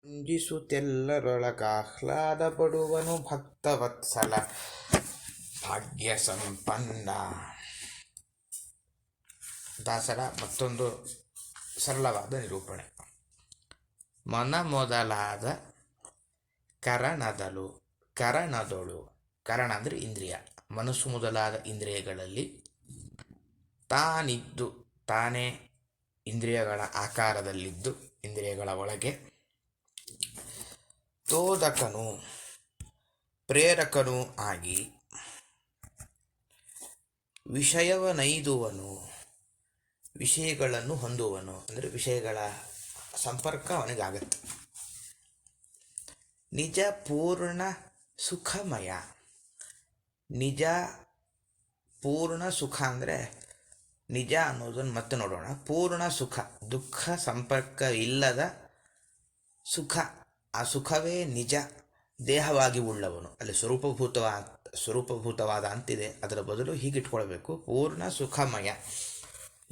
ರಂಜಿಸುತ್ತೆಲ್ಲರೊಳಗಾಹ್ಲಾದ ಪಡುವನು ಭಕ್ತವತ್ಸಲ ಭಾಗ್ಯ ಸಂಪನ್ನ. ದಾಸರ ಮತ್ತೊಂದು ಸರಳವಾದ ನಿರೂಪಣೆ. ಮನ ಮೊದಲಾದ ಕರಣದೊಳು ಕರಣ ಅಂದರೆ ಇಂದ್ರಿಯ, ಮನಸ್ಸು ಮೊದಲಾದ ಇಂದ್ರಿಯಗಳಲ್ಲಿ ತಾನೇ ಇಂದ್ರಿಯಗಳ ಆಕಾರದಲ್ಲಿದ್ದು ಇಂದ್ರಿಯಗಳ ಒಳಗೆ ತೋದಕನು ಪ್ರೇರಕನೂ ಆಗಿ ವಿಷಯವನೈದುವನು ವಿಷಯಗಳನ್ನು ಹೊಂದುವನು, ಅಂದರೆ ವಿಷಯಗಳ ಸಂಪರ್ಕ ಅವನಿಗಾಗತ್ತೆ. ನಿಜ ಪೂರ್ಣ ಸುಖಮಯ. ನಿಜ ಪೂರ್ಣ ಸುಖ ಅಂದರೆ ನಿಜ ಅನ್ನೋದನ್ನು ಮತ್ತೆ ನೋಡೋಣ. ಪೂರ್ಣ ಸುಖ, ದುಃಖ ಸಂಪರ್ಕ ಇಲ್ಲದ ಸುಖ, ಆ ಸುಖವೇ ನಿಜ ದೇಹವಾಗಿ ಉಳ್ಳವನು. ಅಲ್ಲಿ ಸ್ವರೂಪಭೂತವಾದ ಅಂತಿದೆ, ಅದರ ಬದಲು ಹೀಗಿಟ್ಕೊಳ್ಬೇಕು: ಪೂರ್ಣ ಸುಖಮಯ,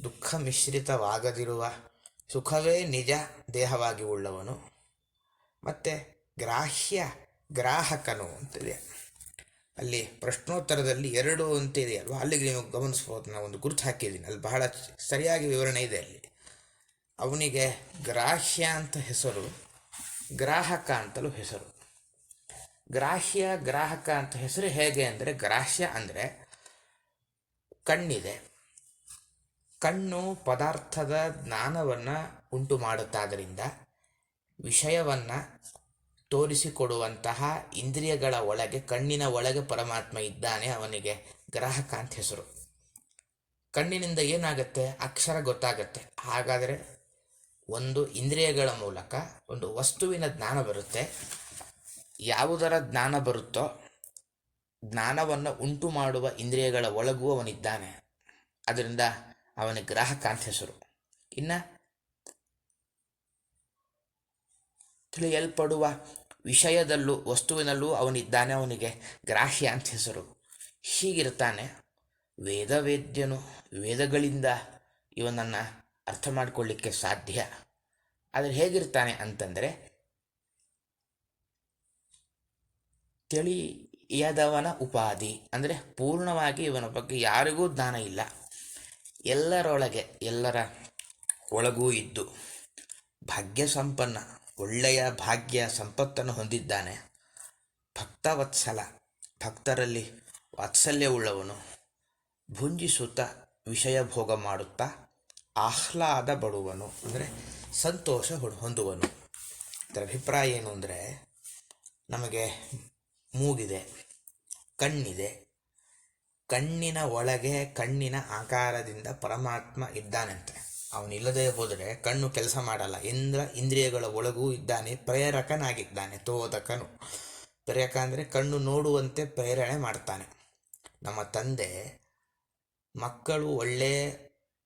ದುಃಖ ಮಿಶ್ರಿತವಾಗದಿರುವ ಸುಖವೇ ನಿಜ ದೇಹವಾಗಿ ಉಳ್ಳವನು. ಮತ್ತು ಗ್ರಾಹಕನು ಅಂತಿದೆ. ಅಲ್ಲಿ ಪ್ರಶ್ನೋತ್ತರದಲ್ಲಿ 2 ಅಂತಿದೆ ಅಲ್ವಾ, ಅಲ್ಲಿಗೆ ನೀವು ಗಮನಿಸ್ಬೋದು. ನಾನು ಒಂದು ಗುರುತು ಹಾಕಿದ್ದೀನಿ, ಅಲ್ಲಿ ಬಹಳ ಸರಿಯಾಗಿ ವಿವರಣೆ ಇದೆ. ಅಲ್ಲಿ ಅವನಿಗೆ ಗ್ರಾಹ್ಯ ಅಂತ ಹೆಸರು, ಗ್ರಾಹಕ ಅಂತಲೂ ಹೆಸರು. ಗ್ರಾಹಕ ಅಂತ ಹೆಸರು ಹೇಗೆ ಅಂದರೆ, ಗ್ರಾಹ್ಯ ಅಂದರೆ ಕಣ್ಣಿದೆ, ಕಣ್ಣು ಪದಾರ್ಥದ ಜ್ಞಾನವನ್ನು ಉಂಟು ಮಾಡುತ್ತಾದ್ದರಿಂದ ವಿಷಯವನ್ನು ತೋರಿಸಿಕೊಡುವಂತಹ ಇಂದ್ರಿಯಗಳ ಒಳಗೆ, ಕಣ್ಣಿನ ಒಳಗೆ ಪರಮಾತ್ಮ ಇದ್ದಾನೆ, ಅವನಿಗೆ ಗ್ರಾಹಕ ಅಂತ ಹೆಸರು. ಕಣ್ಣಿನಿಂದ ಏನಾಗುತ್ತೆ? ಅಕ್ಷರ ಗೊತ್ತಾಗತ್ತೆ. ಹಾಗಾದರೆ ಒಂದು ಇಂದ್ರಿಯಗಳ ಮೂಲಕ ಒಂದು ವಸ್ತುವಿನ ಜ್ಞಾನ ಬರುತ್ತೆ. ಯಾವುದರ ಜ್ಞಾನ ಬರುತ್ತೋ ಜ್ಞಾನವನ್ನು ಉಂಟು ಮಾಡುವ ಇಂದ್ರಿಯಗಳ ಒಳಗೂ ಅವನಿದ್ದಾನೆ, ಅದರಿಂದ ಅವನಿಗೆ ಗ್ರಾಹಕ ಅಂತ ಹೆಸರು. ಇನ್ನು ತಿಳಿಯಲ್ಪಡುವ ವಿಷಯದಲ್ಲೂ ವಸ್ತುವಿನಲ್ಲೂ ಅವನಿದ್ದಾನೆ, ಅವನಿಗೆ ಗ್ರಾಹ್ಯ ಅಂತ ಹೆಸರು. ಹೀಗಿರ್ತಾನೆ ವೇದವೇದ್ಯನು. ವೇದಗಳಿಂದ ಇವನನ್ನು ಅರ್ಥ ಮಾಡಿಕೊಳ್ಳಿಕ್ಕೆ ಸಾಧ್ಯ. ಆದರೆ ಹೇಗಿರ್ತಾನೆ ಅಂತಂದರೆ, ತಿಳಿಯದವನ ಉಪಾಧಿ, ಅಂದರೆ ಪೂರ್ಣವಾಗಿ ಇವನ ಬಗ್ಗೆ ಯಾರಿಗೂ ಜ್ಞಾನ ಇಲ್ಲ. ಎಲ್ಲರ ಒಳಗೂ ಇದ್ದು ಭಾಗ್ಯ ಸಂಪನ್ನ, ಒಳ್ಳೆಯ ಭಾಗ್ಯ ಸಂಪತ್ತನ್ನು ಹೊಂದಿದ್ದಾನೆ. ಭಕ್ತವತ್ಸಲ, ಭಕ್ತರಲ್ಲಿ ವಾತ್ಸಲ್ಯವುಳ್ಳವನು. ಭುಂಜಿಸುತ್ತಾ ವಿಷಯ ಭೋಗ ಮಾಡುತ್ತಾ ಆಹ್ಲಾದ ಪಡುವನು, ಅಂದರೆ ಸಂತೋಷ ಹೊಂದುವನು. ಇದರ ಅಭಿಪ್ರಾಯ ಏನು ಅಂದರೆ, ನಮಗೆ ಮೂಗಿದೆ, ಕಣ್ಣಿದೆ, ಕಣ್ಣಿನ ಒಳಗೆ ಕಣ್ಣಿನ ಆಕಾರದಿಂದ ಪರಮಾತ್ಮ ಇದ್ದಾನಂತೆ. ಅವನಿಲ್ಲದೆ ಹೋದರೆ ಕಣ್ಣು ಕೆಲಸ ಮಾಡಲ್ಲ. ಇಂದ್ರಿಯಗಳ ಒಳಗೂ ಇದ್ದಾನೆ, ಪ್ರೇರಕನಾಗಿದ್ದಾನೆ. ತೋದಕನು, ಪ್ರೇರಕ ಅಂದರೆ ಕಣ್ಣು ನೋಡುವಂತೆ ಪ್ರೇರಣೆ ಮಾಡ್ತಾನೆ. ನಮ್ಮ ತಂದೆ ಮಕ್ಕಳು ಒಳ್ಳೆಯ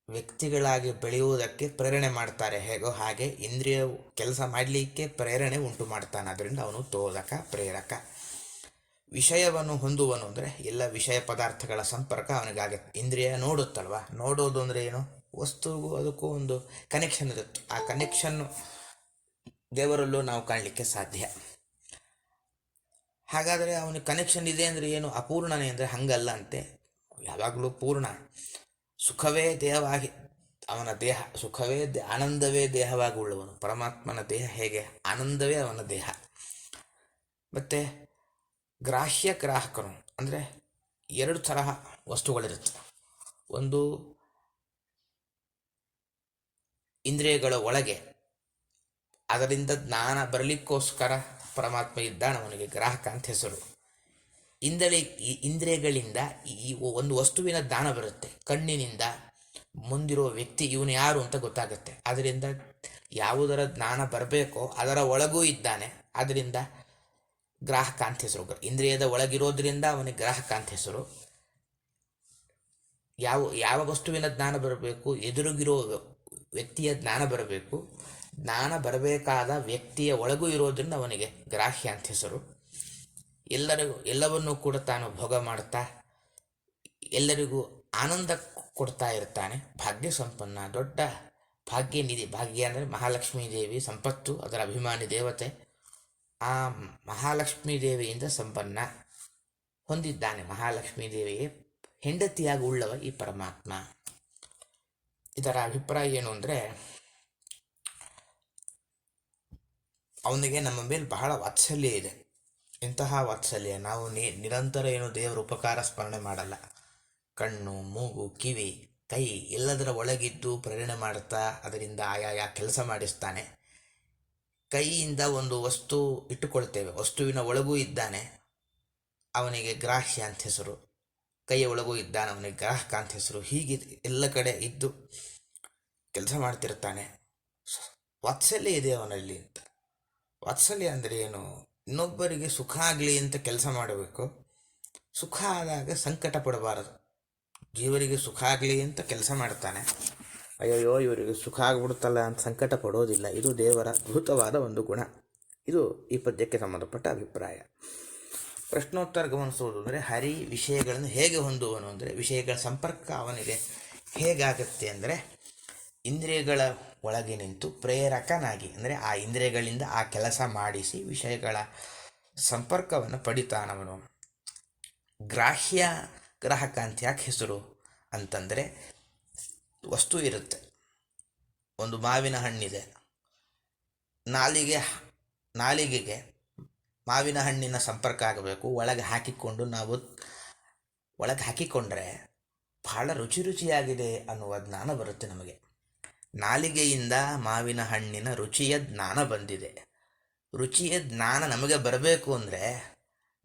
ವ್ಯಕ್ತಿಗಳಾಗಿ ಬೆಳೆಯುವುದಕ್ಕೆ ಪ್ರೇರಣೆ ಮಾಡ್ತಾರೆ, ಹೇಗೋ ಹಾಗೆ ಇಂದ್ರಿಯ ಕೆಲಸ ಮಾಡಲಿಕ್ಕೆ ಪ್ರೇರಣೆ ಉಂಟು ಮಾಡ್ತಾನೆ. ಅದರಿಂದ ಅವನು ತೋದಕ, ಪ್ರೇರಕ. ವಿಷಯವನ್ನು ಹೊಂದುವನು ಅಂದರೆ ಎಲ್ಲ ವಿಷಯ ಪದಾರ್ಥಗಳ ಸಂಪರ್ಕ ಅವನಿಗಾಗುತ್ತೆ. ಇಂದ್ರಿಯ ನೋಡುತ್ತಲ್ವ, ನೋಡೋದು ಅಂದರೆ ಏನು? ವಸ್ತುಗೂ ಅದಕ್ಕೂ ಒಂದು ಕನೆಕ್ಷನ್ ಇರುತ್ತೆ. ಆ ಕನೆಕ್ಷನ್ನು ದೇವರಲ್ಲೂ ನಾವು ಕಾಣಲಿಕ್ಕೆ ಸಾಧ್ಯ. ಹಾಗಾದರೆ ಅವನಿಗೆ ಕನೆಕ್ಷನ್ ಇದೆ ಅಂದರೆ ಏನು? ಅಪೂರ್ಣನೇ ಅಂದರೆ ಹಂಗಲ್ಲ ಅಂತೆ. ಯಾವಾಗಲೂ ಪೂರ್ಣ. ಸುಖವೇ ದೇಹವಾಗಿ, ಅವನ ದೇಹ ಸುಖವೇ ಆನಂದವೇ ದೇಹವಾಗಿ ಉಳ್ಳವನು. ಪರಮಾತ್ಮನ ದೇಹ ಹೇಗೆ? ಆನಂದವೇ ಅವನ ದೇಹ. ಮತ್ತು ಗ್ರಾಹಕನು ಅಂದರೆ 2 ತರಹ ವಸ್ತುಗಳಿರುತ್ತೆ. ಒಂದು ಇಂದ್ರಿಯಗಳ ಒಳಗೆ, ಅದರಿಂದ ಜ್ಞಾನ ಬರಲಿಕ್ಕೋಸ್ಕರ ಪರಮಾತ್ಮ ಇದ್ದಾನೆ, ಅವನಿಗೆ ಗ್ರಾಹಕ ಅಂತ ಹೆಸರು. ಇಂದ್ರಿಯಗಳಿಂದ ಈ ಒಂದು ವಸ್ತುವಿನ ಜ್ಞಾನ ಬರುತ್ತೆ. ಕಣ್ಣಿನಿಂದ ಮುಂದಿರೋ ವ್ಯಕ್ತಿ ಇವನು ಯಾರು ಅಂತ ಗೊತ್ತಾಗುತ್ತೆ. ಅದರಿಂದ ಯಾವುದರ ಜ್ಞಾನ ಬರಬೇಕೋ ಅದರ ಒಳಗೂ ಇದ್ದಾನೆ, ಅದರಿಂದ ಗ್ರಾಹಕ ಅಂತ ಹೆಸರು. ಇಂದ್ರಿಯದ ಒಳಗಿರೋದ್ರಿಂದ ಅವನಿಗೆ ಗ್ರಾಹಕ ಅಂತ ಹೆಸರು. ಯಾವ ವಸ್ತುವಿನ ಜ್ಞಾನ ಬರಬೇಕು? ಎದುರುಗಿರೋ ವ್ಯಕ್ತಿಯ ಜ್ಞಾನ ಬರಬೇಕು. ಜ್ಞಾನ ಬರಬೇಕಾದ ವ್ಯಕ್ತಿಯ ಒಳಗೂ ಇರೋದ್ರಿಂದ ಅವನಿಗೆ ಗ್ರಾಹ್ಯ ಅಂತ ಹೆಸರು. ಎಲ್ಲವನ್ನೂ ಕೂಡ ತಾನು ಭೋಗ ಮಾಡ್ತಾ ಎಲ್ಲರಿಗೂ ಆನಂದ ಕೊಡ್ತಾ ಇರ್ತಾನೆ. ಭಾಗ್ಯ ಸಂಪನ್ನ, ದೊಡ್ಡ ಭಾಗ್ಯನಿಧಿ. ಭಾಗ್ಯ ಅಂದರೆ ಮಹಾಲಕ್ಷ್ಮೀ ದೇವಿ, ಸಂಪತ್ತು ಅದರ ಅಭಿಮಾನಿ ದೇವತೆ. ಆ ಮಹಾಲಕ್ಷ್ಮೀ ದೇವಿಯಿಂದ ಸಂಪನ್ನ ಹೊಂದಿದ್ದಾನೆ. ಮಹಾಲಕ್ಷ್ಮೀ ದೇವಿಗೆ ಹೆಂಡತಿಯಾಗಿ ಉಳ್ಳವ ಈ ಪರಮಾತ್ಮ. ಇದರ ಅಭಿಪ್ರಾಯ ಏನು ಅಂದರೆ, ಅವನಿಗೆ ನಮ್ಮ ಮೇಲೆ ಬಹಳ ವಾತ್ಸಲ್ಯ ಇದೆ. ಇಂತಹ ವಾತ್ಸಲ್ಯ ನಾವು ನಿರಂತರ ಏನು ದೇವರ ಉಪಕಾರ ಸ್ಮರಣೆ ಮಾಡಲ್ಲ. ಕಣ್ಣು, ಮೂಗು, ಕಿವಿ, ಕೈ ಎಲ್ಲದರ ಒಳಗಿದ್ದು ಪ್ರೇರಣೆ ಮಾಡುತ್ತಾ ಅದರಿಂದ ಆಯಾಯ ಕೆಲಸ ಮಾಡಿಸ್ತಾನೆ. ಕೈಯಿಂದ ಒಂದು ವಸ್ತು ಇಟ್ಟುಕೊಳ್ತೇವೆ, ವಸ್ತುವಿನ ಒಳಗೂ ಇದ್ದಾನೆ, ಅವನಿಗೆ ಗ್ರಾಹ್ಯ ಅಂತ ಹೆಸರು. ಕೈಯ ಒಳಗೂ ಇದ್ದಾನೆ, ಅವನಿಗೆ ಗ್ರಾಹಕ ಅಂತ ಹೆಸರು. ಹೀಗೆ ಎಲ್ಲ ಕಡೆ ಇದ್ದು ಕೆಲಸ ಮಾಡ್ತಿರ್ತಾನೆ. ವಾತ್ಸಲ್ಯ ಇದೆ ಅವನಲ್ಲಿ ಅಂತ. ವಾತ್ಸಲ್ಯ ಅಂದರೆ ಏನು? ಇನ್ನೊಬ್ಬರಿಗೆ ಸುಖ ಆಗಲಿ ಅಂತ ಕೆಲಸ ಮಾಡಬೇಕು. ಸುಖ ಆದಾಗ ಸಂಕಟ ಪಡಬಾರದು. ಜೀವರಿಗೆ ಸುಖ ಆಗಲಿ ಅಂತ ಕೆಲಸ ಮಾಡ್ತಾನೆ, ಅಯ್ಯಯ್ಯೋ ಇವರಿಗೆ ಸುಖ ಆಗ್ಬಿಡುತ್ತಲ್ಲ ಅಂತ ಸಂಕಟ ಪಡೋದಿಲ್ಲ. ಇದು ದೇವರ ಅದ್ಭುತವಾದ ಒಂದು ಗುಣ. ಇದು ಈ ಪದ್ಯಕ್ಕೆ ಸಂಬಂಧಪಟ್ಟ ಅಭಿಪ್ರಾಯ. ಪ್ರಶ್ನೋತ್ತರ ಗಮನಿಸುವುದು ಅಂದರೆ, ಹರಿ ವಿಷಯಗಳನ್ನು ಹೇಗೆ ಹೊಂದುವನು ಅಂದರೆ, ವಿಷಯಗಳ ಸಂಪರ್ಕ ಅವನಿಗೆ ಹೇಗಾಗತ್ತೆ ಅಂದರೆ, ಇಂದ್ರಿಯಗಳ ಒಳಗೆ ನಿಂತು ಪ್ರೇರಕನಾಗಿ, ಅಂದರೆ ಆ ಇಂದ್ರಿಯಗಳಿಂದ ಆ ಕೆಲಸ ಮಾಡಿಸಿ ವಿಷಯಗಳ ಸಂಪರ್ಕವನ್ನು ಪಡಿತಾನವನು. ಗ್ರಾಹ್ಯ ಗ್ರಾಹಕ ಅಂತ ಯಾಕೆ ಹೆಸರು ಅಂತಂದರೆ, ವಸ್ತು ಇರುತ್ತೆ, ಒಂದು ಮಾವಿನ ಹಣ್ಣಿದೆ, ನಾಲಿಗೆಗೆ ಮಾವಿನ ಹಣ್ಣಿನ ಸಂಪರ್ಕ ಆಗಬೇಕು. ಒಳಗೆ ಹಾಕಿಕೊಂಡ್ರೆ ಬಹಳ ರುಚಿಯಾಗಿದೆ ಅನ್ನುವ ಜ್ಞಾನ ಬರುತ್ತೆ ನಮಗೆ. ನಾಲಿಗೆಯಿಂದ ಮಾವಿನ ಹಣ್ಣಿನ ರುಚಿಯ ಜ್ಞಾನ ಬಂದಿದೆ. ರುಚಿಯ ಜ್ಞಾನ ನಮಗೆ ಬರಬೇಕು ಅಂದರೆ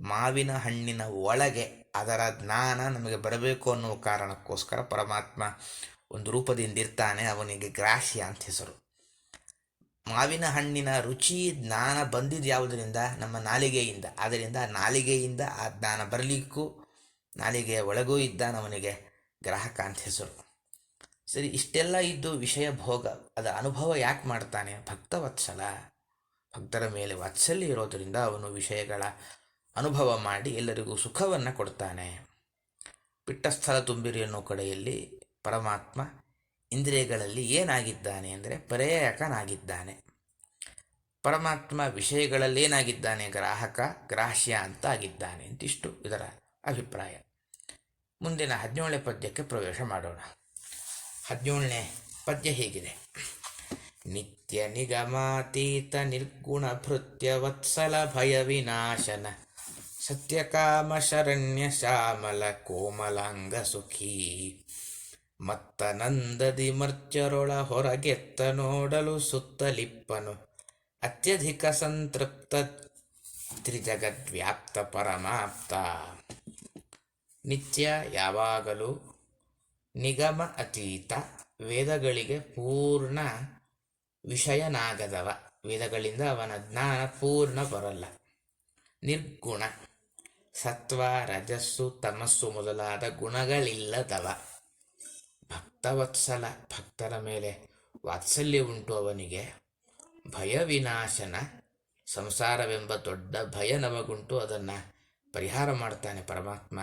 ಮಾವಿನ ಹಣ್ಣಿನ ಒಳಗೆ ಅದರ ಜ್ಞಾನ ನಮಗೆ ಬರಬೇಕು ಅನ್ನುವ ಕಾರಣಕ್ಕೋಸ್ಕರ ಪರಮಾತ್ಮ ಒಂದು ರೂಪದಿಂದ ಇರ್ತಾನೆ. ಅವನಿಗೆ ಗ್ರಾಹ್ಯ ಅಂತ ಹೆಸರು. ಮಾವಿನ ಹಣ್ಣಿನ ರುಚಿ ಜ್ಞಾನ ಬಂದಿದ್ದು ಯಾವುದರಿಂದ? ನಮ್ಮ ನಾಲಿಗೆಯಿಂದ. ಆದ್ದರಿಂದ ನಾಲಿಗೆಯಿಂದ ಆ ಜ್ಞಾನ ಬರಲಿಕ್ಕೂ ನಾಲಿಗೆಯ ಒಳಗೂ ಇದ್ದಾನೆ, ಅವನಿಗೆ ಗ್ರಾಹಕ ಅಂತ ಹೆಸರು. ಸರಿ, ಇಷ್ಟೆಲ್ಲ ಇದ್ದು ವಿಷಯ ಭೋಗ ಅದರ ಅನುಭವ ಯಾಕೆ ಮಾಡ್ತಾನೆ? ಭಕ್ತವತ್ಸಲ, ಭಕ್ತರ ಮೇಲೆ ವಾತ್ಸಲ್ಯ ಇರೋದರಿಂದ ಅವನು ವಿಷಯಗಳ ಅನುಭವ ಮಾಡಿ ಎಲ್ಲರಿಗೂ ಸುಖವನ್ನು ಕೊಡ್ತಾನೆ. ಪಿಟ್ಟಸ್ಥಲ ತುಂಬಿರಿ ಅನ್ನೋ ಕಡೆಯಲ್ಲಿ ಪರಮಾತ್ಮ ಇಂದ್ರಿಯಗಳಲ್ಲಿ ಏನಾಗಿದ್ದಾನೆ ಅಂದರೆ ಪ್ರೇರಕನಾಗಿದ್ದಾನೆ. ಪರಮಾತ್ಮ ವಿಷಯಗಳಲ್ಲಿ ಏನಾಗಿದ್ದಾನೆ? ಗ್ರಾಹಕ, ಗ್ರಾಹ್ಯ ಅಂತ ಆಗಿದ್ದಾನೆ ಅಂತಿಷ್ಟು ಇದರ ಅಭಿಪ್ರಾಯ. ಮುಂದಿನ 17ನೇ ಪದ್ಯಕ್ಕೆ ಪ್ರವೇಶ ಮಾಡೋಣ. 17ನೇ ಪದ್ಯ ಹೀಗಿದೆ: ನಿತ್ಯ ನಿಗಮಾತೀತ ನಿರ್ಗುಣ ಭೃತ್ಯ ವತ್ಸಲ ಭಯ ವಿನಾಶನ ಸತ್ಯಕಾಮ ಶರಣ್ಯ ಶ್ಯಾಮಲ ಕೋಮಲಾಂಗ ಸುಖೀ ಮತ್ತನಂದದಿ ಮರ್ತ್ಯರೊಳ ಹೊರಗೆತ್ತ ನೋಡಲು ಸುತ್ತಲಿಪ್ಪನು ಅತ್ಯಧಿಕ ಸಂತೃಪ್ತ ತ್ರಿಜಗದ್ವ್ಯಾಪ್ತ ಪರಮಾಪ್ತ. ನಿತ್ಯ ಯಾವಾಗಲೂ, ನಿಗಮ ಅತೀತ ವೇದಗಳಿಗೆ ಪೂರ್ಣ ವಿಷಯನಾಗದವ, ವೇದಗಳಿಂದ ಅವನ ಜ್ಞಾನ ಪೂರ್ಣ ಬರಲ್ಲ. ನಿರ್ಗುಣ, ಸತ್ವ ರಜಸ್ಸು ತಮಸ್ಸು ಮೊದಲಾದ ಗುಣಗಳಿಲ್ಲದವ. ಭಕ್ತವತ್ಸಲ, ಭಕ್ತರ ಮೇಲೆ ವಾತ್ಸಲ್ಯ ಉಂಟು ಅವನಿಗೆ. ಭಯ ವಿನಾಶನ, ಸಂಸಾರವೆಂಬ ದೊಡ್ಡ ಭಯ ನಮಗುಂಟು, ಅದನ್ನು ಪರಿಹಾರ ಮಾಡ್ತಾನೆ ಪರಮಾತ್ಮ.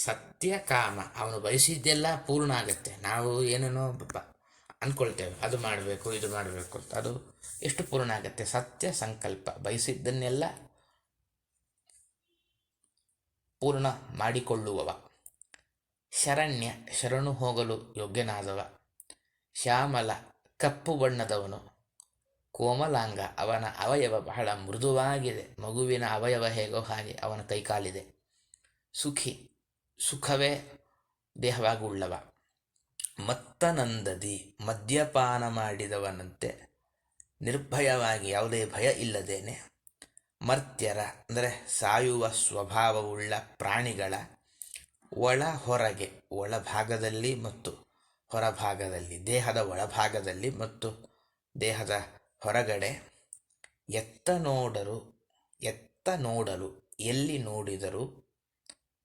ಸತ್ಯ ಕಾಮ, ಅವನು ಬಯಸಿದ್ದೆಲ್ಲ ಪೂರ್ಣ ಆಗುತ್ತೆ. ನಾವು ಏನೇನೋ ಅಂದ್ಕೊಳ್ತೇವೆ, ಅದು ಮಾಡಬೇಕು ಇದು ಮಾಡಬೇಕು ಅಂತ, ಅದು ಎಷ್ಟು ಪೂರ್ಣ ಆಗುತ್ತೆ? ಸತ್ಯ ಸಂಕಲ್ಪ, ಬಯಸಿದ್ದನ್ನೆಲ್ಲ ಪೂರ್ಣ ಮಾಡಿಕೊಳ್ಳುವವ. ಶರಣ್ಯ, ಶರಣು ಹೋಗಲು ಯೋಗ್ಯನಾದವ. ಶ್ಯಾಮಲ, ಕಪ್ಪು ಬಣ್ಣದವನು. ಕೋಮಲಾಂಗ, ಅವನ ಅವಯವ ಬಹಳ ಮೃದುವಾಗಿದೆ, ಮಗುವಿನ ಅವಯವ ಹೇಗೋ ಹಾಗೆ ಅವನ ಕೈಕಾಲಿದೆ. ಸುಖಿ, ಸುಖವೇ ದೇಹವಾಗಿ ಉಳ್ಳವ. ಮತ್ತನಂದದಿ, ಮದ್ಯಪಾನ ಮಾಡಿದವನಂತೆ ನಿರ್ಭಯವಾಗಿ, ಯಾವುದೇ ಭಯ ಇಲ್ಲದೇನೆ. ಮರ್ತ್ಯರ ಅಂದರೆ ಸಾಯುವ ಸ್ವಭಾವವುಳ್ಳ ಪ್ರಾಣಿಗಳ ಒಳ ಹೊರಗೆ, ಒಳಭಾಗದಲ್ಲಿ ಮತ್ತು ಹೊರಭಾಗದಲ್ಲಿ, ದೇಹದ ಒಳಭಾಗದಲ್ಲಿ ಮತ್ತು ದೇಹದ ಹೊರಗಡೆ. ಎತ್ತ ನೋಡಲು ಎಲ್ಲಿ ನೋಡಿದರೂ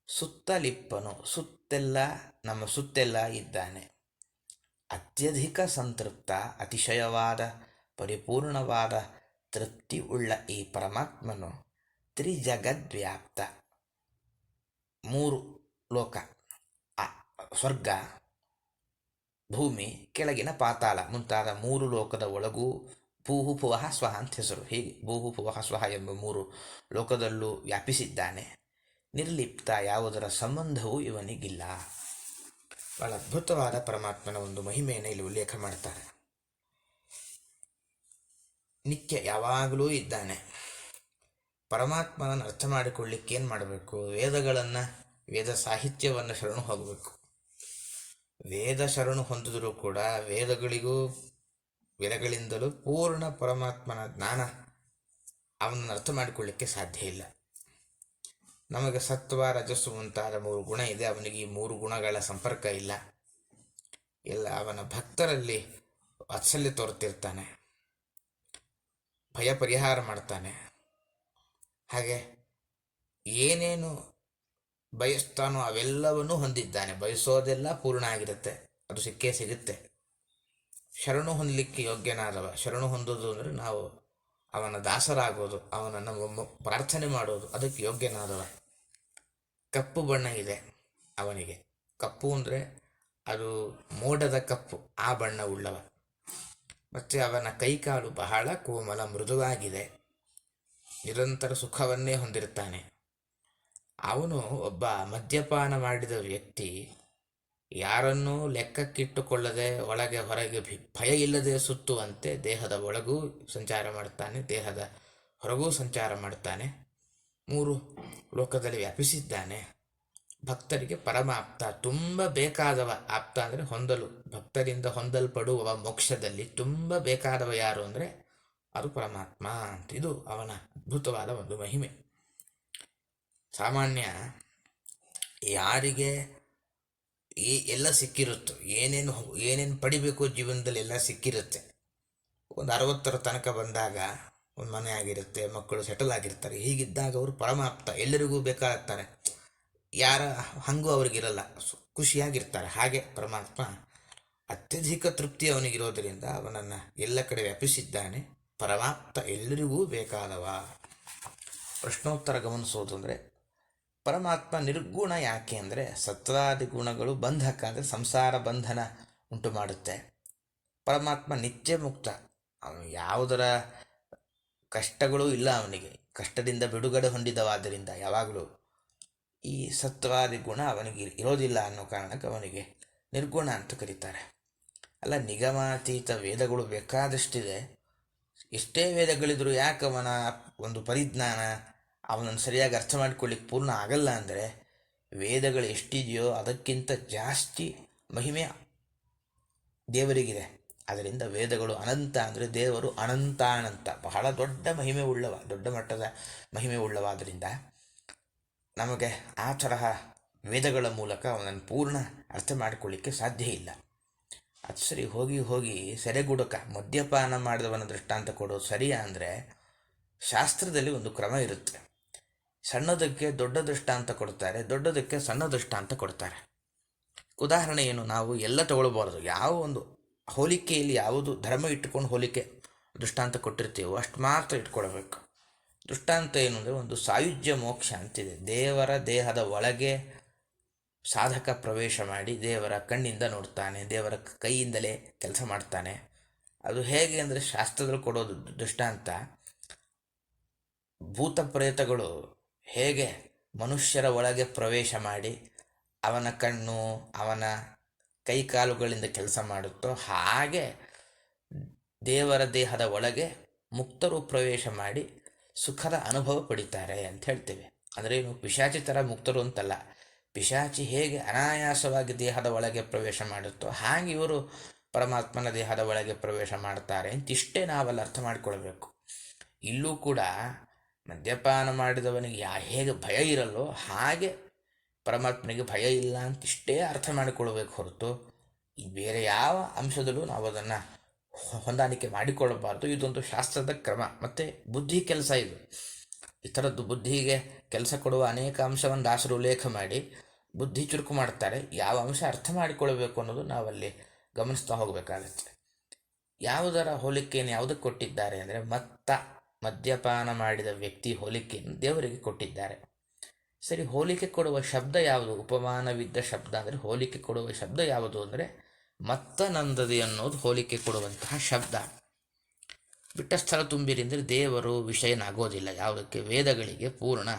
ಸುತ್ತಲಿಪ್ಪನು, ಸುತ್ತೆಲ್ಲ ನಮ್ಮ ಸುತ್ತೆಲ್ಲ ಇದ್ದಾನೆ. ಅತ್ಯಧಿಕ ಸಂತೃಪ್ತ, ಅತಿಶಯವಾದ ಪರಿಪೂರ್ಣವಾದ ತೃಪ್ತಿ ಉಳ್ಳ ಈ ಪರಮಾತ್ಮನು ತ್ರಿಜಗದ್ವ್ಯಾಪ್ತ, 3 ಲೋಕ, ಸ್ವರ್ಗ, ಭೂಮಿ, ಕೆಳಗಿನ ಪಾತಾಳ ಮುಂತಾದ 3 ಲೋಕದ ಒಳಗೂ ಭೂಹು ಭುವಃ ಸ್ವಹ ಅಂತ ಹೆಸರು. ಹೀಗೆ ಭೂಹು ಭುವಃ ಸ್ವಹ ಎಂಬ 3 ಲೋಕದಲ್ಲೂ ವ್ಯಾಪಿಸಿದ್ದಾನೆ. ನಿರ್ಲಿಪ್ತ, ಯಾವುದರ ಸಂಬಂಧವೂ ಇವನಿಗಿಲ್ಲ. ಬಹಳ ಅದ್ಭುತವಾದ ಪರಮಾತ್ಮನ ಒಂದು ಮಹಿಮೆಯನ್ನು ಇಲ್ಲಿ ಉಲ್ಲೇಖ ಮಾಡ್ತಾರೆ. ನಿತ್ಯ ಯಾವಾಗಲೂ ಇದ್ದಾನೆ. ಪರಮಾತ್ಮನನ್ನು ಅರ್ಥ ಮಾಡಿಕೊಳ್ಳಿಕ್ಕೆ ಏನು ಮಾಡಬೇಕು? ವೇದಗಳನ್ನು, ವೇದ ಸಾಹಿತ್ಯವನ್ನು ಶರಣು ಹೋಗಬೇಕು. ವೇದ ಶರಣು ಹೊಂದಿದರೂ ಕೂಡ ವೇದಗಳಿಂದಲೂ ಪೂರ್ಣ ಪರಮಾತ್ಮನ ಜ್ಞಾನ ಅವನನ್ನು ಅರ್ಥ ಮಾಡಿಕೊಳ್ಳಿಕ್ಕೆ ಸಾಧ್ಯ ಇಲ್ಲ. ನಮಗೆ ಸತ್ವ, ರಜಸ್ಸು ಮುಂತಾದ 3 ಗುಣ ಇದೆ. ಅವನಿಗೆ ಈ 3 ಗುಣಗಳ ಸಂಪರ್ಕ ಇಲ್ಲ. ಅವನ ಭಕ್ತರಲ್ಲಿ ವಾತ್ಸಲ್ಯ ತೋರ್ತಿರ್ತಾನೆ, ಭಯ ಪರಿಹಾರ ಮಾಡ್ತಾನೆ. ಹಾಗೆ ಏನೇನು ಬಯಸ್ತಾನೋ ಅವೆಲ್ಲವನ್ನೂ ಹೊಂದಿದ್ದಾನೆ. ಬಯಸೋದೆಲ್ಲ ಪೂರ್ಣ ಆಗಿರುತ್ತೆ, ಅದು ಸಿಕ್ಕೇ ಸಿಗುತ್ತೆ. ಶರಣು ಹೊಂದಲಿಕ್ಕೆ ಯೋಗ್ಯನಾದವ. ಶರಣು ಹೊಂದೋದು ಅಂದರೆ ನಾವು ಅವನ ದಾಸರಾಗೋದು, ಅವನನ್ನು ಪ್ರಾರ್ಥನೆ ಮಾಡೋದು, ಅದಕ್ಕೆ ಯೋಗ್ಯನಾದವ. ಕಪ್ಪು ಬಣ್ಣ ಇದೆ ಅವನಿಗೆ. ಕಪ್ಪು ಅಂದರೆ ಅದು ಮೋಡದ ಕಪ್ಪು, ಆ ಬಣ್ಣ ಉಳ್ಳವ. ಮತ್ತು ಅವನ ಕೈಕಾಲು ಬಹಳ ಕೋಮಲ, ಮೃದುವಾಗಿದೆ. ನಿರಂತರ ಸುಖವನ್ನೇ ಹೊಂದಿರ್ತಾನೆ. ಅವನು ಒಬ್ಬ ಮದ್ಯಪಾನ ಮಾಡಿದ ವ್ಯಕ್ತಿ ಯಾರನ್ನೂ ಲೆಕ್ಕಕ್ಕಿಟ್ಟುಕೊಳ್ಳದೆ ಒಳಗೆ ಹೊರಗೆ ಭಯ ಇಲ್ಲದೆ ಸುತ್ತುವಂತೆ ದೇಹದ ಒಳಗೂ ಸಂಚಾರ ಮಾಡ್ತಾನೆ, ದೇಹದ ಹೊರಗೂ ಸಂಚಾರ ಮಾಡ್ತಾನೆ. 3 ಲೋಕದಲ್ಲಿ ವ್ಯಾಪಿಸಿದ್ದಾನೆ. ಭಕ್ತರಿಗೆ ಪರಮ ಆಪ್ತ, ತುಂಬ ಬೇಕಾದವ. ಆಪ್ತ ಅಂದರೆ ಹೊಂದಲು, ಭಕ್ತರಿಂದ ಹೊಂದಲ್ಪಡುವ ಮೋಕ್ಷದಲ್ಲಿ ತುಂಬ ಬೇಕಾದವ ಯಾರು ಅಂದರೆ ಅದು ಪರಮಾತ್ಮ ಅಂತ. ಇದು ಅವನ ಅದ್ಭುತವಾದ ಒಂದು ಮಹಿಮೆ. ಸಾಮಾನ್ಯ ಯಾರಿಗೆ ಎಲ್ಲ ಸಿಕ್ಕಿರುತ್ತೋ, ಏನೇನು ಪಡಿಬೇಕು ಜೀವನದಲ್ಲಿ ಎಲ್ಲ ಸಿಕ್ಕಿರುತ್ತೆ. ಒಂದು 60ರ ತನಕ ಬಂದಾಗ ಒಂದು ಮನೆ ಆಗಿರುತ್ತೆ, ಮಕ್ಕಳು ಸೆಟಲ್ ಆಗಿರ್ತಾರೆ. ಹೀಗಿದ್ದಾಗ ಅವರು ಪರಮಾಪ್ತ, ಎಲ್ಲರಿಗೂ ಬೇಕಾಗ್ತಾರೆ. ಯಾರ ಹಂಗೂ ಅವ್ರಿಗಿರಲ್ಲ, ಖುಷಿಯಾಗಿರ್ತಾರೆ. ಹಾಗೆ ಪರಮಾತ್ಮ ಅತ್ಯಧಿಕ ತೃಪ್ತಿ ಅವನಿಗಿರೋದರಿಂದ ಅವನನ್ನು ಎಲ್ಲ ಕಡೆ ವ್ಯಾಪಿಸಿದ್ದಾನೆ. ಪರಮಾಪ್ತ, ಎಲ್ಲರಿಗೂ ಬೇಕಾದವ. ಪ್ರಶ್ನೋತ್ತರ ಗಮನಿಸೋದು ಅಂದರೆ, ಪರಮಾತ್ಮ ನಿರ್ಗುಣ ಯಾಕೆ ಅಂದರೆ ಸತ್ವಾದಿ ಗುಣಗಳು ಬಂಧಕ, ಅಂದರೆ ಸಂಸಾರ ಬಂಧನ ಉಂಟು ಮಾಡುತ್ತೆ. ಪರಮಾತ್ಮ ನಿತ್ಯ ಮುಕ್ತ, ಅವನು ಯಾವುದರ ಕಷ್ಟಗಳೂ ಇಲ್ಲ ಅವನಿಗೆ, ಕಷ್ಟದಿಂದ ಬಿಡುಗಡೆ ಹೊಂದಿದವಾದ್ದರಿಂದ ಯಾವಾಗಲೂ ಈ ಸತ್ವಾದಿ ಗುಣ ಅವನಿಗೆ ಇರೋದಿಲ್ಲ ಅನ್ನೋ ಕಾರಣಕ್ಕೆ ಅವನಿಗೆ ನಿರ್ಗುಣ ಅಂತ ಕರೀತಾರೆ. ಅಲ್ಲ, ನಿಗಮಾತೀತ ವೇದಗಳು ಬೇಕಾದಷ್ಟಿದೆ. ಎಷ್ಟೇ ವೇದಗಳಿದ್ರು ಯಾಕೆ ಅವನ ಒಂದು ಪರಿಜ್ಞಾನ ಅವನನ್ನು ಸರಿಯಾಗಿ ಅರ್ಥ ಮಾಡಿಕೊಳ್ಳಿಕ್ಕೆ ಪೂರ್ಣ ಆಗಲ್ಲ ಅಂದರೆ, ವೇದಗಳು ಎಷ್ಟಿದೆಯೋ ಅದಕ್ಕಿಂತ ಜಾಸ್ತಿ ಮಹಿಮೆ ದೇವರಿಗಿದೆ. ಅದರಿಂದ ವೇದಗಳು ಅನಂತ ಅಂದರೆ ದೇವರು ಅನಂತಾನಂತ, ಬಹಳ ದೊಡ್ಡ ಮಹಿಮೆ ಉಳ್ಳವ, ದೊಡ್ಡ ಮಟ್ಟದ ಮಹಿಮೆ ಉಳ್ಳವಾದ್ದರಿಂದ ನಮಗೆ ಆ ತರಹ ವೇದಗಳ ಮೂಲಕ ಅವನನ್ನು ಪೂರ್ಣ ಅರ್ಥ ಮಾಡಿಕೊಳ್ಳಿಕ್ಕೆ ಸಾಧ್ಯ ಇಲ್ಲ. ಅದು ಸರಿ, ಹೋಗಿ ಸೆರೆಗುಡಕ ಮದ್ಯಪಾನ ಮಾಡಿದವನ ದೃಷ್ಟಾಂತ ಕೊಡೋದು ಸರಿಯಾ ಅಂದರೆ, ಶಾಸ್ತ್ರದಲ್ಲಿ ಒಂದು ಕ್ರಮ ಇರುತ್ತೆ. ಸಣ್ಣದಕ್ಕೆ ದೊಡ್ಡ ದೃಷ್ಟಾಂತ ಕೊಡ್ತಾರೆ, ದೊಡ್ಡದಕ್ಕೆ ಸಣ್ಣ ದೃಷ್ಟಾಂತ ಕೊಡ್ತಾರೆ. ಉದಾಹರಣೆ ಏನು, ನಾವು ಎಲ್ಲ ತಗೊಳ್ಬಾರ್ದು. ಯಾವ ಒಂದು ಹೋಲಿಕೆಯಲ್ಲಿ ಯಾವುದು ಧರ್ಮ ಇಟ್ಟುಕೊಂಡು ಹೋಲಿಕೆ ದೃಷ್ಟಾಂತ ಕೊಟ್ಟಿರ್ತೀವೋ ಅಷ್ಟು ಮಾತ್ರ ಇಟ್ಕೊಳ್ಬೇಕು. ದೃಷ್ಟಾಂತ ಏನು ಅಂದರೆ, ಒಂದು ಸಾಯುಜ್ಯ ಮೋಕ್ಷ ಅಂತಿದೆ. ದೇವರ ದೇಹದ ಒಳಗೆ ಸಾಧಕ ಪ್ರವೇಶ ಮಾಡಿ ದೇವರ ಕಣ್ಣಿಂದ ನೋಡ್ತಾನೆ, ದೇವರ ಕೈಯಿಂದಲೇ ಕೆಲಸ ಮಾಡ್ತಾನೆ. ಅದು ಹೇಗೆ ಅಂದರೆ, ಶಾಸ್ತ್ರದಲ್ಲಿ ಕೊಡೋದು ದೃಷ್ಟಾಂತ, ಭೂತ ಪ್ರೇತಗಳು ಹೇಗೆ ಮನುಷ್ಯರ ಒಳಗೆ ಪ್ರವೇಶ ಮಾಡಿ ಅವನ ಕಣ್ಣು, ಅವನ ಕೈಕಾಲುಗಳಿಂದ ಕೆಲಸ ಮಾಡುತ್ತೋ ಹಾಗೆ ದೇವರ ದೇಹದ ಒಳಗೆ ಮುಕ್ತರು ಪ್ರವೇಶ ಮಾಡಿ ಸುಖದ ಅನುಭವ ಪಡಿತಾರೆ ಅಂತ ಹೇಳ್ತೇವೆ. ಅಂದರೆ ಏನು, ಪಿಶಾಚಿ ಥರ ಮುಕ್ತರು ಅಂತಲ್ಲ. ಪಿಶಾಚಿ ಹೇಗೆ ಅನಾಯಾಸವಾಗಿ ದೇಹದ ಒಳಗೆ ಪ್ರವೇಶ ಮಾಡುತ್ತೋ ಹಾಗೆ ಇವರು ಪರಮಾತ್ಮನ ದೇಹದ ಒಳಗೆ ಪ್ರವೇಶ ಮಾಡ್ತಾರೆ ಅಂತಿಷ್ಟೇ ನಾವೆಲ್ಲ ಅರ್ಥ ಮಾಡಿಕೊಳ್ಬೇಕು. ಇಲ್ಲೂ ಕೂಡ ಮದ್ಯಪಾನ ಮಾಡಿದವನಿಗೆ ಹೇಗೆ ಭಯ ಇರಲ್ಲೋ ಹಾಗೆ ಪರಮಾತ್ಮನಿಗೆ ಭಯ ಇಲ್ಲ ಅಂತಿಷ್ಟೇ ಅರ್ಥ ಮಾಡಿಕೊಳ್ಬೇಕು ಹೊರತು ಬೇರೆ ಯಾವ ಅಂಶದಲ್ಲೂ ನಾವು ಅದನ್ನು ಹೊಂದಾಣಿಕೆ ಮಾಡಿಕೊಳ್ಳಬಾರ್ದು. ಇದೊಂದು ಶಾಸ್ತ್ರದ ಕ್ರಮ ಮತ್ತು ಬುದ್ಧಿ ಕೆಲಸ. ಈ ಥರದ್ದು ಬುದ್ಧಿಗೆ ಕೆಲಸ ಕೊಡುವ ಅನೇಕ ಅಂಶವನ್ನು ದಾಸರು ಉಲ್ಲೇಖ ಮಾಡಿ ಬುದ್ಧಿ ಚುರುಕು ಮಾಡ್ತಾರೆ. ಯಾವ ಅಂಶ ಅರ್ಥ ಮಾಡಿಕೊಳ್ಬೇಕು ಅನ್ನೋದು ನಾವಲ್ಲಿ ಗಮನಿಸ್ತಾ ಹೋಗಬೇಕಾಗತ್ತೆ. ಯಾವುದರ ಹೋಲಿಕೆಯನ್ನು ಯಾವುದಕ್ಕೆ ಕೊಟ್ಟಿದ್ದಾರೆ ಅಂದರೆ, ಮದ್ಯಪಾನ ಮಾಡಿದ ವ್ಯಕ್ತಿ ಹೋಲಿಕೆಯನ್ನು ದೇವರಿಗೆ ಕೊಟ್ಟಿದ್ದಾರೆ. ಸರಿ, ಹೋಲಿಕೆ ಕೊಡುವ ಶಬ್ದ ಯಾವುದು? ಉಪಮಾನವಿದ್ದ ಶಬ್ದ ಅಂದರೆ ಹೋಲಿಕೆ ಕೊಡುವ ಶಬ್ದ ಯಾವುದು ಅಂದರೆ ಮತ್ತನಂದದಿ ಅನ್ನೋದು ಹೋಲಿಕೆ ಕೊಡುವಂತಹ ಶಬ್ದ. ಬಿಟ್ಟ ಸ್ಥಳ ತುಂಬಿರಿ ಅಂದರೆ ದೇವರು ವಿಷಯನಾಗೋದಿಲ್ಲ. ಯಾವುದಕ್ಕೆ? ವೇದಗಳಿಗೆ ಪೂರ್ಣ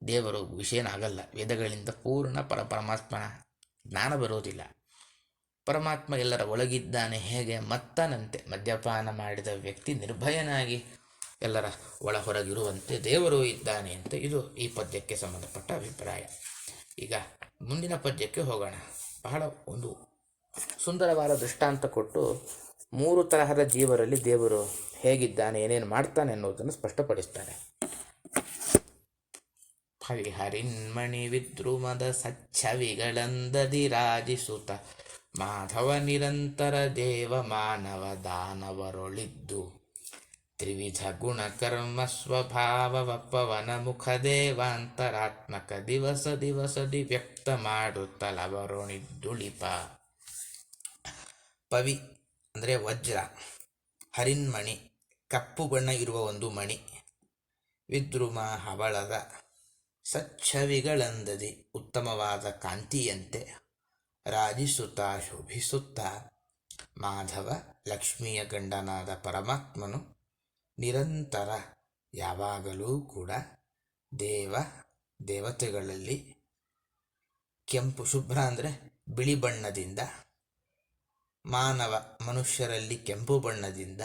ದೇವರು ವಿಷಯನಾಗಲ್ಲ. ವೇದಗಳಿಂದ ಪೂರ್ಣ ಪರಮಾತ್ಮನ ಜ್ಞಾನ ಬರೋದಿಲ್ಲ. ಪರಮಾತ್ಮ ಎಲ್ಲರ ಒಳಗಿದ್ದಾನೆ. ಹೇಗೆ? ಮತ್ತನಂತೆ. ಮದ್ಯಪಾನ ಮಾಡಿದ ವ್ಯಕ್ತಿ ನಿರ್ಭಯನಾಗಿ ಎಲ್ಲರ ಒಳ ಹೊರಗಿರುವಂತೆ ದೇವರು ಇದ್ದಾನೆ ಅಂತ ಇದು ಈ ಪದ್ಯಕ್ಕೆ ಸಂಬಂಧಪಟ್ಟ ಅಭಿಪ್ರಾಯ. ಈಗ ಮುಂದಿನ ಪದ್ಯಕ್ಕೆ ಹೋಗೋಣ. ಬಹಳ ಒಂದು ಸುಂದರವಾದ ದೃಷ್ಟಾಂತ ಕೊಟ್ಟು 3 ತರಹದ ಜೀವರಲ್ಲಿ ದೇವರು ಹೇಗಿದ್ದಾನೆ, ಏನೇನು ಮಾಡ್ತಾನೆ ಅನ್ನೋದನ್ನು ಸ್ಪಷ್ಟಪಡಿಸ್ತಾರೆ. ಹರಿಹರಿನ್ಮಣಿ ವಿದ್ರುಮದ ಸಚ್ಛವಿಗಳಂದದಿ ರಾಜಿಸುತ್ತ ಮಾಧವ ನಿರಂತರ ದೇವ ಮಾನವ ದಾನವರೊಳಿದ್ದು ತ್ರಿವಿಧ ಗುಣ ಕರ್ಮ ಸ್ವಭಾವವಪವನ ಮುಖ ದೇವಾಂತರಾತ್ಮಕ ದಿವಸ ದಿವಸದಿ ವ್ಯಕ್ತ ಮಾಡುತ್ತಲವರೊಣಿದ್ದುಳಿಪ. ಪವಿ ಅಂದರೆ ವಜ್ರ, ಹರಿನ್ಮಣಿ ಕಪ್ಪು ಬಣ್ಣ ಇರುವ ಒಂದು ಮಣಿ, ವಿದ್ರುಮ ಹವಳದ, ಸಚ್ಛವಿಗಳಂದದಿ ಉತ್ತಮವಾದ ಕಾಂತಿಯಂತೆ, ರಾಜಿಸುತ್ತಾ ಶೋಭಿಸುತ್ತಾ, ಮಾಧವ ಲಕ್ಷ್ಮಿಯ ಗಂಡನಾದ ಪರಮಾತ್ಮನು ನಿರಂತರ ಯಾವಾಗಲೂ ಕೂಡ ದೇವತೆಗಳಲ್ಲಿ ಕೆಂಪು ಶುಭ್ರ ಅಂದರೆ ಬಿಳಿ ಬಣ್ಣದಿಂದ, ಮಾನವ ಮನುಷ್ಯರಲ್ಲಿ ಕೆಂಪು ಬಣ್ಣದಿಂದ,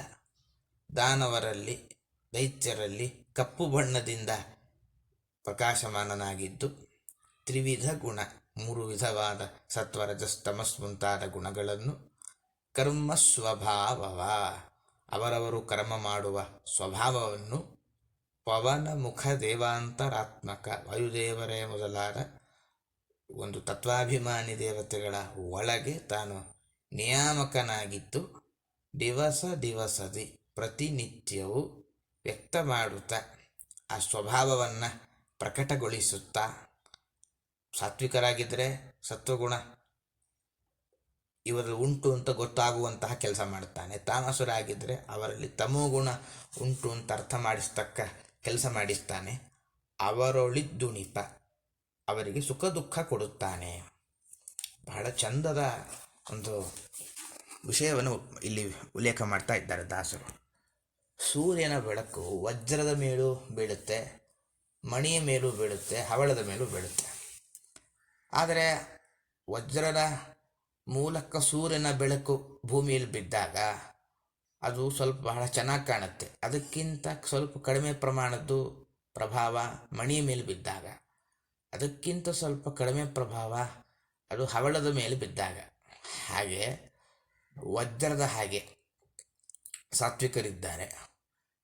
ದಾನವರಲ್ಲಿ ದೈತ್ಯರಲ್ಲಿ ಕಪ್ಪು ಬಣ್ಣದಿಂದ ಪ್ರಕಾಶಮಾನನಾಗಿದ್ದು, ತ್ರಿವಿಧ ಗುಣ 3 ವಿಧವಾದ ಸತ್ವರಜಸ್ ತಮಸ್ ಮುಂತಾದ ಗುಣಗಳನ್ನು, ಕರ್ಮ ಸ್ವಭಾವವ ಅವರವರು ಕರ್ಮ ಮಾಡುವ ಸ್ವಭಾವವನ್ನು, ಪವನ ಮುಖ ದೇವಾಂತರಾತ್ಮಕ ವಾಯುದೇವರೇ ಮೊದಲಾದ ಒಂದು ತತ್ವಾಭಿಮಾನಿ ದೇವತೆಗಳ ಒಳಗೆ ತಾನು ನಿಯಾಮಕನಾಗಿದ್ದು, ದಿವಸ ದಿವಸದಿ ಪ್ರತಿನಿತ್ಯವೂ ವ್ಯಕ್ತ ಮಾಡುತ್ತಾ ಆ ಸ್ವಭಾವವನ್ನು ಪ್ರಕಟಗೊಳಿಸುತ್ತಾ, ಸಾತ್ವಿಕರಾಗಿದ್ದರೆ ಸತ್ವಗುಣ ಇವರಲ್ಲಿ ಉಂಟು ಅಂತ ಗೊತ್ತಾಗುವಂತಹ ಕೆಲಸ ಮಾಡುತ್ತಾನೆ. ತಾಮಸರಾಗಿದ್ದರೆ ಅವರಲ್ಲಿ ತಮೋಗುಣ ಉಂಟು ಅಂತ ಅರ್ಥ ಮಾಡಿಸ್ತಕ್ಕ ಕೆಲಸ ಮಾಡಿಸ್ತಾನೆ. ಅವರೊಳಿದ್ದುಣಿಪ ಅವರಿಗೆ ಸುಖ ದುಃಖ ಕೊಡುತ್ತಾನೆ. ಬಹಳ ಚಂದದ ಒಂದು ವಿಷಯವನ್ನು ಇಲ್ಲಿ ಉಲ್ಲೇಖ ಮಾಡ್ತಾ ಇದ್ದಾರೆ ದಾಸರು. ಸೂರ್ಯನ ಬೆಳಕು ವಜ್ರದ ಮೇಲೂ ಬೀಳುತ್ತೆ, ಮಣಿಯ ಮೇಲೂ ಬೀಳುತ್ತೆ, ಹವಳದ ಮೇಲೂ ಬೀಳುತ್ತೆ. ಆದರೆ ವಜ್ರದ ಮೂಲಕ ಸೂರ್ಯನ ಬೆಳಕು ಭೂಮಿಯಲ್ಲಿ ಬಿದ್ದಾಗ ಅದು ಸ್ವಲ್ಪ ಬಹಳ ಚೆನ್ನಾಗಿ ಕಾಣುತ್ತೆ. ಅದಕ್ಕಿಂತ ಸ್ವಲ್ಪ ಕಡಿಮೆ ಪ್ರಮಾಣದ್ದು ಪ್ರಭಾವ ಮಣಿಯ ಮೇಲೆ ಬಿದ್ದಾಗ, ಅದಕ್ಕಿಂತ ಸ್ವಲ್ಪ ಕಡಿಮೆ ಪ್ರಭಾವ ಅದು ಹವಳದ ಮೇಲೆ ಬಿದ್ದಾಗ, ಹಾಗೆ ವಜ್ರದ ಹಾಗೆ ಸಾತ್ವಿಕರಿದ್ದಾರೆ,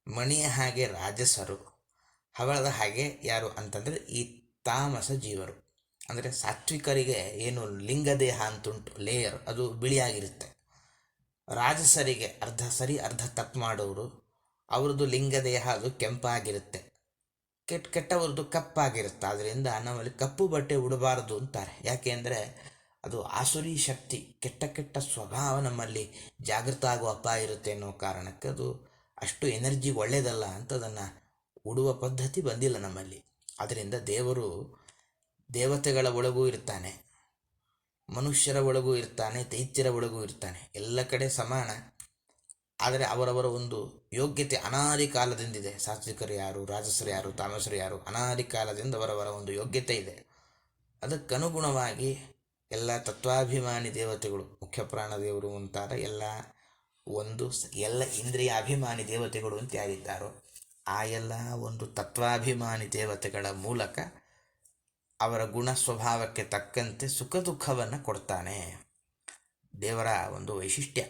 ಮಣಿಯ ಹಾಗೆ ರಾಜಸರು, ಹವಳದ ಹಾಗೆ ಯಾರು ಅಂತಂದರೆ ಈ ತಾಮಸ ಜೀವರು. ಅಂದರೆ ಸಾತ್ವಿಕರಿಗೆ ಏನು ಲಿಂಗದೇಹ ಅಂತುಂಟು ಲೇಯರ್, ಅದು ಬಿಳಿಯಾಗಿರುತ್ತೆ. ರಾಜಸರಿಗೆ ಅರ್ಧ ಸರಿ ಅರ್ಧ ತಪ್ಪು ಮಾಡೋರು, ಅವ್ರದ್ದು ಲಿಂಗದೇಹ ಅದು ಕೆಂಪಾಗಿರುತ್ತೆ. ಕೆಟ್ಟವ್ರದ್ದು ಕಪ್ಪಾಗಿರುತ್ತೆ. ಆದ್ದರಿಂದ ನಮ್ಮಲ್ಲಿ ಕಪ್ಪು ಬಟ್ಟೆ ಉಡಬಾರದು ಅಂತಾರೆ. ಯಾಕೆಂದರೆ ಅದು ಆಸುರಿ ಶಕ್ತಿ, ಕೆಟ್ಟ ಸ್ವಭಾವ ನಮ್ಮಲ್ಲಿ ಜಾಗೃತ ಆಗುವ ಅಪಾಯ ಇರುತ್ತೆ ಅನ್ನೋ ಕಾರಣಕ್ಕೆ ಅದು ಅಷ್ಟು ಎನರ್ಜಿ ಒಳ್ಳೆಯದಲ್ಲ ಅಂತ ಅದನ್ನು ಉಡುವ ಪದ್ಧತಿ ಬಂದಿಲ್ಲ ನಮ್ಮಲ್ಲಿ. ಆದ್ದರಿಂದ ದೇವರು ದೇವತೆಗಳ ಒಳಗೂ ಇರ್ತಾನೆ, ಮನುಷ್ಯರ ಒಳಗೂ ಇರ್ತಾನೆ, ದೈತ್ಯರ ಒಳಗೂ ಇರ್ತಾನೆ, ಎಲ್ಲ ಕಡೆ ಸಮಾನ. ಆದರೆ ಅವರವರ ಒಂದು ಯೋಗ್ಯತೆ ಅನಾದಿ ಕಾಲದಿಂದಿದೆ. ಸಾತ್ವಿಕರು ಯಾರು, ರಾಜಸರು ಯಾರು, ತಾಮಸರು ಯಾರು, ಅನಾದಿ ಕಾಲದಿಂದ ಅವರವರ ಒಂದು ಯೋಗ್ಯತೆ ಇದೆ. ಅದಕ್ಕನುಗುಣವಾಗಿ ಎಲ್ಲ ತತ್ವಾಭಿಮಾನಿ ದೇವತೆಗಳು, ಮುಖ್ಯ ಪ್ರಾಣದೇವರು ಮುಂತಾದ ಎಲ್ಲ ಇಂದ್ರಿಯ ಅಭಿಮಾನಿ ದೇವತೆಗಳು ಅಂತ ಯಾರಿದ್ದಾರೋ ಆ ಎಲ್ಲ ಒಂದು ತತ್ವಾಭಿಮಾನಿ ದೇವತೆಗಳ ಮೂಲಕ ಅವರ ಗುಣ ಸ್ವಭಾವಕ್ಕೆ ತಕ್ಕಂತೆ ಸುಖ ದುಃಖವನ್ನು ಕೊಡ್ತಾನೆ. ದೇವರ ಒಂದು ವೈಶಿಷ್ಟ್ಯ.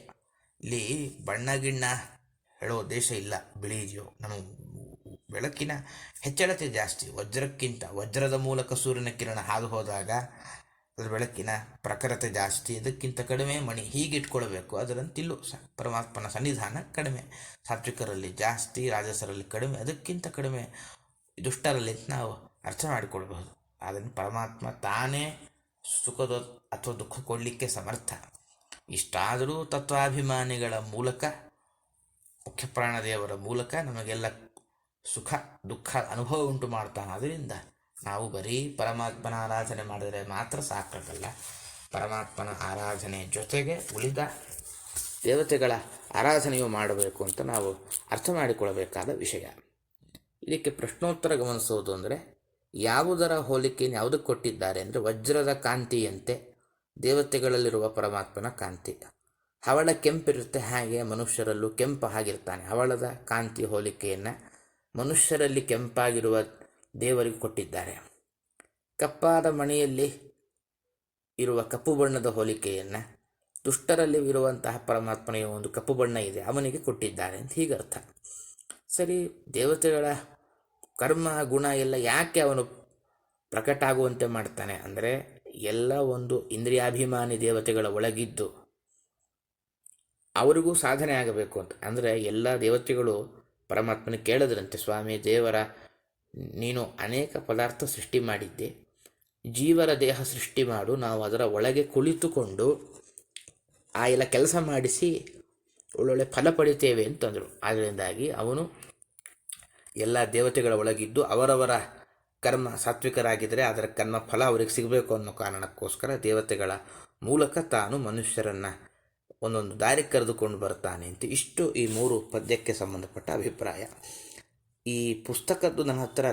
ಇಲ್ಲಿ ಬಣ್ಣ ಗಿಣ್ಣ ಹೇಳೋ ಉದ್ದೇಶ ಇಲ್ಲ. ಬಿಳಿ ಇದೆಯೋ, ನಮ್ಮ ಬೆಳಕಿನ ಹೆಚ್ಚಳತೆ ಜಾಸ್ತಿ ವಜ್ರಕ್ಕಿಂತ. ವಜ್ರದ ಮೂಲಕ ಸೂರ್ಯನ ಕಿರಣ ಹಾದು ಹೋದಾಗ ಅದರ ಬೆಳಕಿನ ಪ್ರಖರತೆ ಜಾಸ್ತಿ, ಇದಕ್ಕಿಂತ ಕಡಿಮೆ ಮಣಿ. ಹೀಗೆ ಇಟ್ಕೊಳ್ಬೇಕು. ಅದರಂತಿಲ್ಲೂ ಪರಮಾತ್ಮನ ಸನ್ನಿಧಾನ ಕಡಿಮೆ. ಸಾತ್ವಿಕರಲ್ಲಿ ಜಾಸ್ತಿ, ರಾಜಸರಲ್ಲಿ ಕಡಿಮೆ, ಅದಕ್ಕಿಂತ ಕಡಿಮೆ ದುಷ್ಟರಲ್ಲಿ ನಾವು ಅರ್ಥ ಮಾಡಿಕೊಳ್ಬಹುದು. ಅದನ್ನು ಪರಮಾತ್ಮ ತಾನೇ ಸುಖದ ಅಥವಾ ದುಃಖ ಕೊಡಲಿಕ್ಕೆ ಸಮರ್ಥ. ಇಷ್ಟಾದರೂ ತತ್ವಾಭಿಮಾನಿಗಳ ಮೂಲಕ, ಮುಖ್ಯ ಪ್ರಾಣದೇವರ ಮೂಲಕ ನಮಗೆಲ್ಲ ಸುಖ ದುಃಖ ಅನುಭವ ಉಂಟು ಮಾಡ್ತಾನೆ. ಅದರಿಂದ ನಾವು ಬರೀ ಪರಮಾತ್ಮನ ಆರಾಧನೆ ಮಾಡಿದರೆ ಮಾತ್ರ ಸಾಕಾಗಲ್ಲ. ಪರಮಾತ್ಮನ ಆರಾಧನೆ ಜೊತೆಗೆ ಉಳಿದ ದೇವತೆಗಳ ಆರಾಧನೆಯು ಮಾಡಬೇಕು ಅಂತ ನಾವು ಅರ್ಥ ಮಾಡಿಕೊಳ್ಳಬೇಕಾದ ವಿಷಯ. ಇದಕ್ಕೆ ಪ್ರಶ್ನೋತ್ತರ ಗಮನಿಸೋದು ಅಂದರೆ, ಯಾವುದರ ಹೋಲಿಕೆಯನ್ನು ಯಾವುದಕ್ಕೆ ಕೊಟ್ಟಿದ್ದಾರೆ ಅಂದರೆ, ವಜ್ರದ ಕಾಂತಿಯಂತೆ ದೇವತೆಗಳಲ್ಲಿರುವ ಪರಮಾತ್ಮನ ಕಾಂತಿ. ಹವಳ ಕೆಂಪಿರುತ್ತೆ, ಹಾಗೆ ಮನುಷ್ಯರಲ್ಲೂ ಕೆಂಪು ಆಗಿರ್ತಾನೆ. ಹವಳದ ಕಾಂತಿ ಹೋಲಿಕೆಯನ್ನು ಮನುಷ್ಯರಲ್ಲಿ ಕೆಂಪಾಗಿರುವ ದೇವರಿಗೆ ಕೊಟ್ಟಿದ್ದಾರೆ. ಕಪ್ಪಾದ ಮಣಿಯಲ್ಲಿ ಇರುವ ಕಪ್ಪು ಬಣ್ಣದ ಹೋಲಿಕೆಯನ್ನು ದುಷ್ಟರಲ್ಲಿ ಇರುವಂತಹ ಪರಮಾತ್ಮನಿಗೆ ಒಂದು ಕಪ್ಪು ಬಣ್ಣ ಇದೆ, ಅವನಿಗೆ ಕೊಟ್ಟಿದ್ದಾರೆ ಅಂತ ಹೀಗರ್ಥ. ಸರಿ, ದೇವತೆಗಳ ಕರ್ಮ ಗುಣ ಎಲ್ಲ ಯಾಕೆ ಅವನು ಪ್ರಕಟ ಆಗುವಂತೆ ಮಾಡ್ತಾನೆ ಅಂದರೆ, ಎಲ್ಲ ಒಂದು ಇಂದ್ರಿಯಾಭಿಮಾನಿ ದೇವತೆಗಳ ಒಳಗಿದ್ದು ಅವರಿಗೂ ಸಾಧನೆ ಆಗಬೇಕು ಅಂತ. ಅಂದರೆ ಎಲ್ಲ ದೇವತೆಗಳು ಪರಮಾತ್ಮನ ಕೇಳಿದ್ರಂತೆ, ಸ್ವಾಮಿ ದೇವರ ನೀನು ಅನೇಕ ಪದಾರ್ಥ ಸೃಷ್ಟಿ ಮಾಡಿದ್ದೆ, ಜೀವರ ದೇಹ ಸೃಷ್ಟಿ ಮಾಡು, ನಾವು ಅದರ ಒಳಗೆ ಕುಳಿತುಕೊಂಡು ಆ ಎಲ್ಲ ಕೆಲಸ ಮಾಡಿಸಿ ಒಳ್ಳೊಳ್ಳೆ ಫಲ ಪಡಿತೇವೆ ಅಂತಂದರು. ಅದರಿಂದಾಗಿ ಅವನು ಎಲ್ಲ ದೇವತೆಗಳ ಒಳಗಿದ್ದು ಅವರವರ ಕರ್ಮ ಸಾತ್ವಿಕರಾಗಿದ್ದರೆ ಅದರ ಕರ್ಮ ಫಲ ಅವರಿಗೆ ಸಿಗಬೇಕು ಅನ್ನೋ ಕಾರಣಕ್ಕೋಸ್ಕರ ದೇವತೆಗಳ ಮೂಲಕ ತಾನು ಮನುಷ್ಯರನ್ನು ಒಂದೊಂದು ದಾರಿ ಕರೆದುಕೊಂಡು ಬರ್ತಾನೆ ಅಂತ. ಇಷ್ಟು ಈ 3 ಪದ್ಯಕ್ಕೆ ಸಂಬಂಧಪಟ್ಟ ಅಭಿಪ್ರಾಯ. ಈ ಪುಸ್ತಕದ್ದು ನನ್ನ ಹತ್ರ